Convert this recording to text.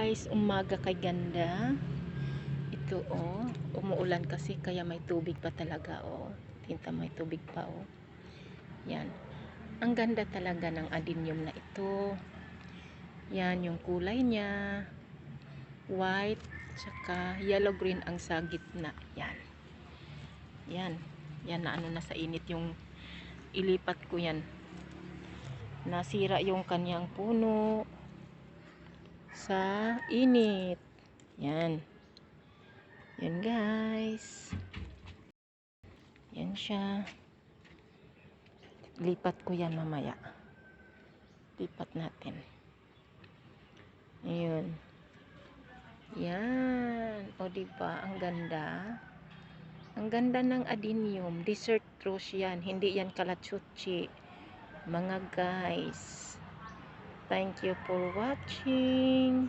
guys, umaga kay ganda. Ito oh, umuulan kasi kaya may tubig pa talaga oh. Tinta may tubig pa oh. Yan. Ang ganda talaga ng adenium na ito. Yan yung kulay niya. White, tsaka yellow green ang sa gitna. Yan. Yan. Yan na ano na sa init yung ilipat ko yan. Nasira yung kanyang puno sa init. Yan. Yan guys. Yan siya. Lipat ko yan mamaya. Lipat natin. Ayun. Yan. O diba? Ang ganda. Ang ganda ng adenium. Desert rose yan. Hindi yan kalachuchi. Mga guys. Thank you for watching.